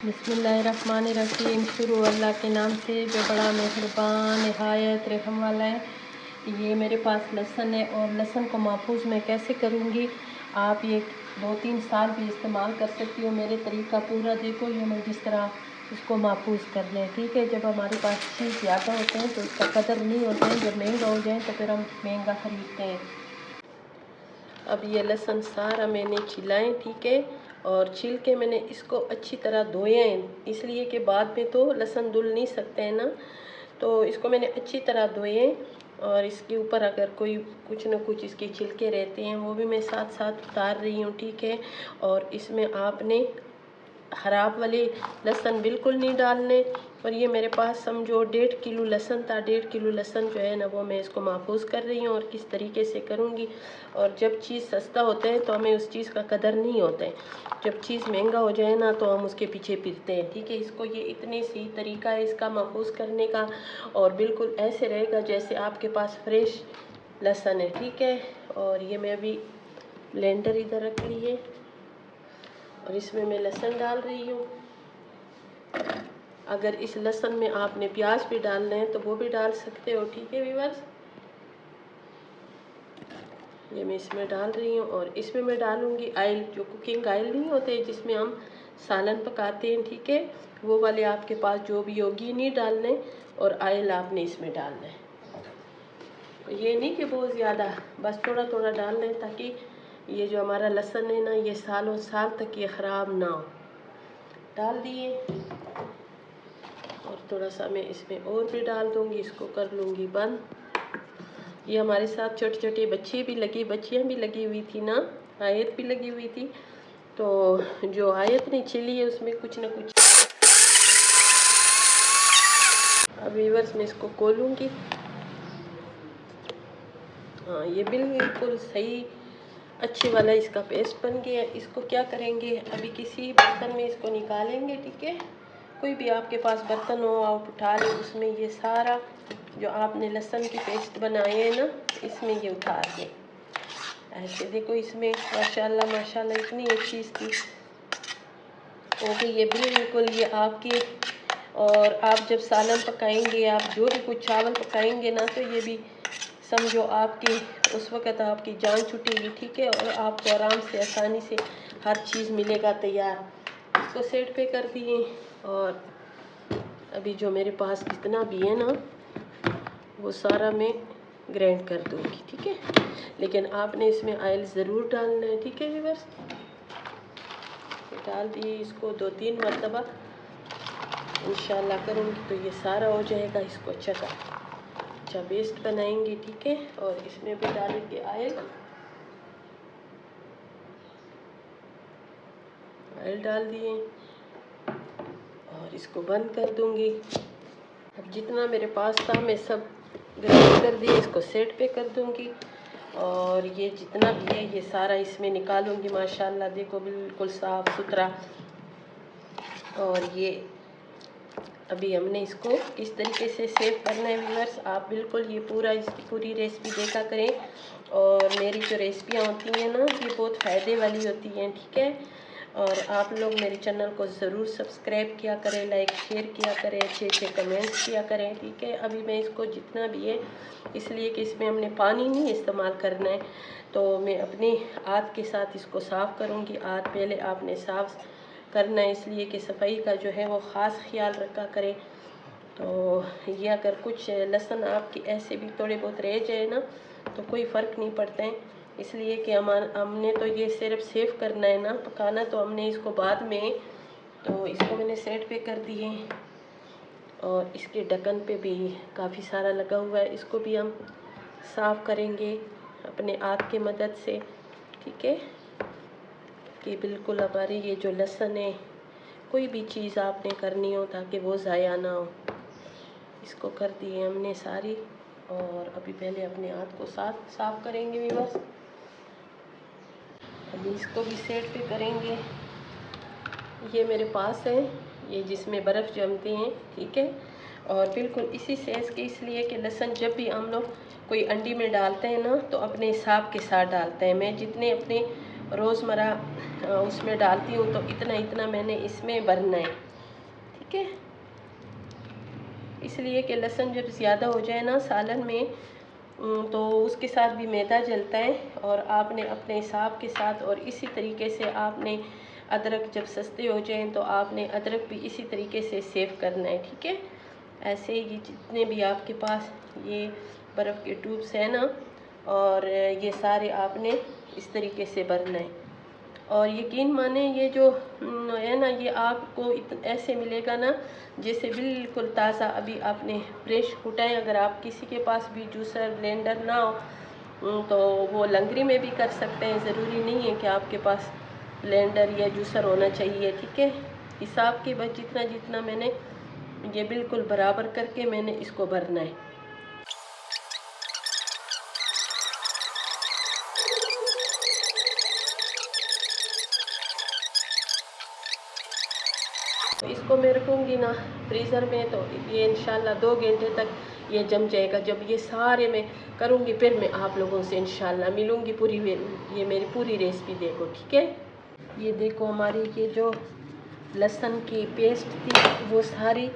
बिस्मिल्लाहिर्रहमानिर्रहीम। शुरू अल्लाह के नाम से जो बड़ा मेहरबान निहायत रहम वाला है। ये मेरे पास लहसुन है और लहसुन को महफूज मैं कैसे करूँगी, आप ये 2-3 साल भी इस्तेमाल कर सकती हो। मेरे तरीका पूरा देखो, ये मैं जिस तरह इसको महफूज कर लें, ठीक है। जब हमारे पास चीज़ ज़्यादा होते हैं तो उसका कदर नहीं होता है, जब महंगा हो जाए तो फिर हम महंगा ख़रीदते हैं। अब ये लहसुन सारा मैंने छिलाएं, ठीक है, और छील के मैंने इसको अच्छी तरह धोया है, इसलिए कि बाद में तो लहसुन धुल नहीं सकते हैं ना। तो इसको मैंने अच्छी तरह धोए और इसके ऊपर अगर कोई कुछ ना कुछ इसके छिलके रहते हैं वो भी मैं साथ साथ उतार रही हूँ, ठीक है। और इसमें आपने ख़राब वाले लहसुन बिल्कुल नहीं डालने। और ये मेरे पास समझो 1.5 किलो लहसुन था। 1.5 किलो लहसुन जो है ना वो मैं इसको महफूज कर रही हूँ और किस तरीके से करूँगी। और जब चीज़ सस्ता होता है तो हमें उस चीज़ का कदर नहीं होता है, जब चीज़ महंगा हो जाए ना तो हम उसके पीछे फिरते हैं, ठीक है। इसको ये इतनी सी तरीका है इसका महफूज करने का, और बिल्कुल ऐसे रहेगा जैसे आपके पास फ्रेश लहसुन है, ठीक है। और ये मैं अभी ब्लेंडर इधर रख ली है और इसमें मैं लहसुन डाल रही हूँ। अगर इस लहसुन में आपने प्याज भी डालना है तो वो भी डाल सकते हो, ठीक है व्यूअर्स। ये मैं इसमें डाल रही हूँ और इसमें मैं डालूँगी ऑयल, जो कुकिंग ऑयल नहीं होते जिसमें हम सालन पकाते हैं, ठीक है, वो वाले आपके पास जो भी होगी नहीं डालने, और ऑयल आपने इसमें डालना है। ये नहीं कि बहुत ज़्यादा, बस थोड़ा थोड़ा डालना है ताकि ये जो हमारा लहसुन है ना ये सालों साल तक ये ख़राब ना हो। डाल दिए और थोड़ा सा मैं इसमें और भी डाल दूँगी, इसको कर लूँगी बंद। ये हमारे साथ छोटे छोटे बच्चियाँ भी लगी हुई थी ना, आयत भी लगी हुई थी, तो जो आयत नहीं छिली है उसमें कुछ ना कुछ। अब व्यूअर्स मैं इसको खोलूँगी। हाँ, ये बिल्कुल सही अच्छे वाला इसका पेस्ट बन गया है। इसको क्या करेंगे, अभी किसी बर्तन में इसको निकालेंगे, ठीक है। कोई भी आपके पास बर्तन हो आप उठा लें, उसमें ये सारा जो आपने लहसुन की पेस्ट बनाए हैं ना इसमें ये उतार दें। ऐसे देखो इसमें माशाल्लाह माशाल्लाह इतनी अच्छी इसकी हो गई ये बिल्कुल ये आपकी। और आप जब सालन पकाएंगे, आप जो भी कुछ चावल पकाएंगे ना, तो ये भी समझो आपकी उस वक़्त आपकी जान छूटेगी, ठीक है। और आपको आराम से आसानी से हर चीज़ मिलेगा तैयार। इसको साइड पे कर दिए और अभी जो मेरे पास जितना भी है ना वो सारा मैं ग्राइंड कर दूँगी, ठीक है। लेकिन आपने इसमें ऑयल ज़रूर डालना है, ठीक है व्यूअर्स। डाल दिए इसको 2-3 मरतबा इंशाल्लाह करूँगी तो ये सारा हो जाएगा। इसको अच्छा पेस्ट बनाएंगे, ठीक है। और इसमें भी डालेंगे ऑयल डाल दिए और इसको बंद कर दूँगी। अब जितना मेरे पास था मैं सब ग्राइंड कर दिए, इसको सेट पे कर दूँगी। और ये जितना भी है ये सारा इसमें निकालूंगी। माशाल्लाह देखो बिल्कुल साफ़ सुथरा। और ये अभी हमने इसको किस तरीके से सेव करना है व्यूअर्स, आप बिल्कुल ये इसकी पूरी रेसिपी देखा करें। और मेरी जो रेसिपियाँ होती हैं ना ये बहुत फ़ायदे वाली होती हैं, ठीक है। और आप लोग मेरे चैनल को ज़रूर सब्सक्राइब किया करें, लाइक शेयर किया करें, अच्छे अच्छे कमेंट्स किया करें, ठीक है। अभी मैं इसको जितना भी है, इसलिए कि इसमें हमने पानी नहीं इस्तेमाल करना है, तो मैं अपने हाथ के साथ इसको साफ़ करूँगी। हाथ पहले आपने साफ़ करना है, इसलिए कि सफाई का जो है वो ख़ास ख्याल रखा करें। तो ये अगर कुछ लहसुन आपकी ऐसे भी थोड़े बहुत रह जाए ना तो कोई फ़र्क नहीं पड़ता है, इसलिए कि हमने तो ये सिर्फ सेव करना है ना, पकाना तो हमने इसको बाद में। तो इसको मैंने साइड पे कर दिए और इसके ढक्कन पे भी काफ़ी सारा लगा हुआ है, इसको भी हम साफ़ करेंगे अपने हाथ की मदद से, ठीक है। कि बिल्कुल हमारी ये जो लहसुन है, कोई भी चीज़ आपने करनी हो ताकि वो ज़ाया ना हो। इसको कर दिए हमने सारी। और अभी पहले अपने हाथ को साफ़ करेंगे व्यूअर्स। अभी इसको भी साइड पे करेंगे। ये मेरे पास है ये जिसमें बर्फ़ जमती हैं, ठीक है। और बिल्कुल इसी साइज़ के, इसलिए कि लहसुन जब भी हम लोग कोई अंडी में डालते हैं ना तो अपने हिसाब के साथ डालते हैं। मैं जितने अपने रोज़मर्रा उसमें डालती हूँ तो इतना इतना मैंने इसमें भरना है, ठीक है। इसलिए कि लहसुन जब ज़्यादा हो जाए ना सालन में तो उसके साथ भी मैदा जलता है, और आपने अपने हिसाब के साथ, और इसी तरीके से आपने अदरक जब सस्ते हो जाएं तो आपने अदरक भी इसी तरीके से सेव करना है, ठीक है। ऐसे ही जितने भी आपके पास ये बर्फ़ के ट्यूब्स हैं ना, और ये सारे आपने इस तरीके से भरना है। और यकीन माने ये जो है ना, ये आपको ऐसे मिलेगा ना जैसे बिल्कुल ताज़ा अभी आपने फ्रेश कुटाएं। अगर आप किसी के पास भी जूसर ब्लेंडर ना हो तो वो लंगरी में भी कर सकते हैं, ज़रूरी नहीं है कि आपके पास ब्लेंडर या जूसर होना चाहिए, ठीक है। हिसाब के बस जितना जितना मैंने ये बिल्कुल बराबर करके मैंने इसको भरना है। तो इसको मैं रखूँगी ना फ्रीज़र में, तो ये इंशाल्लाह 2 घंटे तक ये जम जाएगा। जब ये सारे मैं करूँगी फिर मैं आप लोगों से इंशाल्लाह मिलूँगी, पूरी ये मेरी पूरी रेसिपी देखो, ठीक है। ये देखो हमारी ये जो लहसुन की पेस्ट थी वो सारी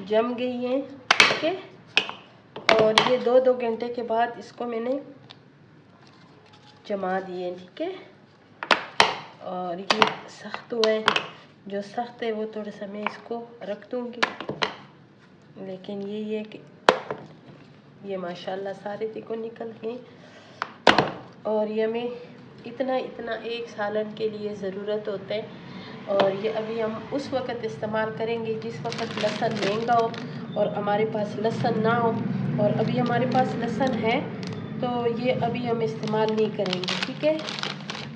जम गई है, ठीक है। और ये 2-2 घंटे के बाद इसको मैंने जमा दिए, ठीक है। और ये सख्त हुआ है, जो सख्त है वो थोड़ा सा मैं इसको रख दूँगी, लेकिन ये कि ये माशाल्लाह सारे देखो निकल गए। और ये हमें इतना इतना एक सालन के लिए ज़रूरत होता है। और ये अभी हम उस वक़्त इस्तेमाल करेंगे जिस वक़्त लहसुन महंगा हो और हमारे पास लहसुन ना हो। और अभी हमारे पास लहसुन है तो ये अभी हम इस्तेमाल नहीं करेंगे, ठीक है।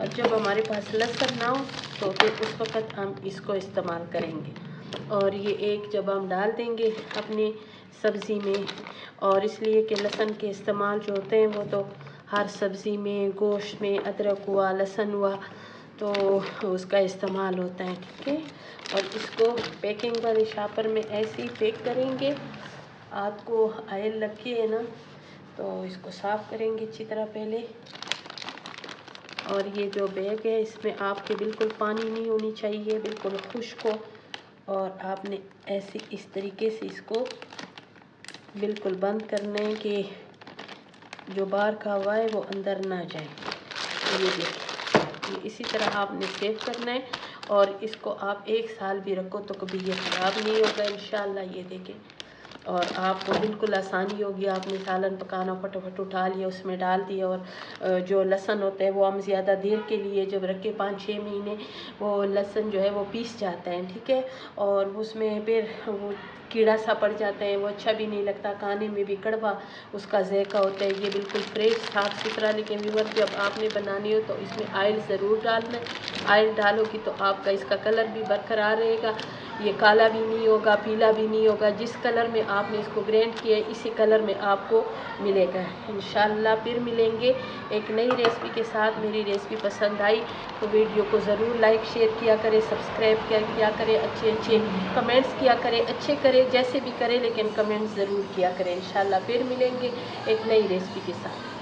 और जब हमारे पास लहसुन ना हो तो फिर उस वक़्त हम इसको इस्तेमाल करेंगे। और ये एक जब हम डाल देंगे अपनी सब्ज़ी में, और इसलिए कि लहसुन के इस्तेमाल जो होते हैं वो तो हर सब्ज़ी में, गोश्त में अदरक हुआ, लहसुन हुआ तो उसका इस्तेमाल होता है, ठीक है। और इसको पैकिंग वाले शापर में ऐसे ही पैक करेंगे। आपको ऑयल लगी है ना तो इसको साफ़ करेंगे अच्छी तरह पहले। और ये जो बैग है इसमें आपके बिल्कुल पानी नहीं होनी चाहिए, बिल्कुल खुश्क हो। और आपने ऐसे इस तरीके से इसको बिल्कुल बंद करना है कि जो बाहर का हवा है वो अंदर ना जाए। ये देखिए, ये इसी तरह आपने सेव करना है। और इसको आप 1 साल भी रखो तो कभी ये ख़राब नहीं होगा इंशाल्लाह। ये देखें, और आपको बिल्कुल आसानी होगी। आपने सालन पकाना फटाफट उठा लिया, उसमें डाल दिया। और जो लहसुन होता है वो हम ज़्यादा देर के लिए जब रखे 5-6 महीने वो लहसुन जो है वो पीस जाता है, ठीक है। और उसमें फिर वो कीड़ा सा पड़ जाता है, वो अच्छा भी नहीं लगता, खाने में भी कड़वा उसका ज़ायका होता है। ये बिल्कुल फ्रेश साफ़ सुथरा। लेकिन व्यूअर जब आपने बनानी हो तो इसमें ऑयल ज़रूर डालना है। ऑयल डालोगी तो आपका इसका कलर भी बरकरार रहेगा, ये काला भी नहीं होगा, पीला भी नहीं होगा। जिस कलर में आपने इसको ग्राइंड किया है इसी कलर में आपको मिलेगा इंशाल्लाह। फिर मिलेंगे एक नई रेसिपी के साथ। मेरी रेसिपी पसंद आई तो वीडियो को ज़रूर लाइक शेयर किया करें, सब्सक्राइब किया करें, अच्छे अच्छे कमेंट्स किया करें, अच्छे करें जैसे भी करें लेकिन कमेंट्स ज़रूर किया करें। इंशाल्लाह फिर मिलेंगे एक नई रेसिपी के साथ।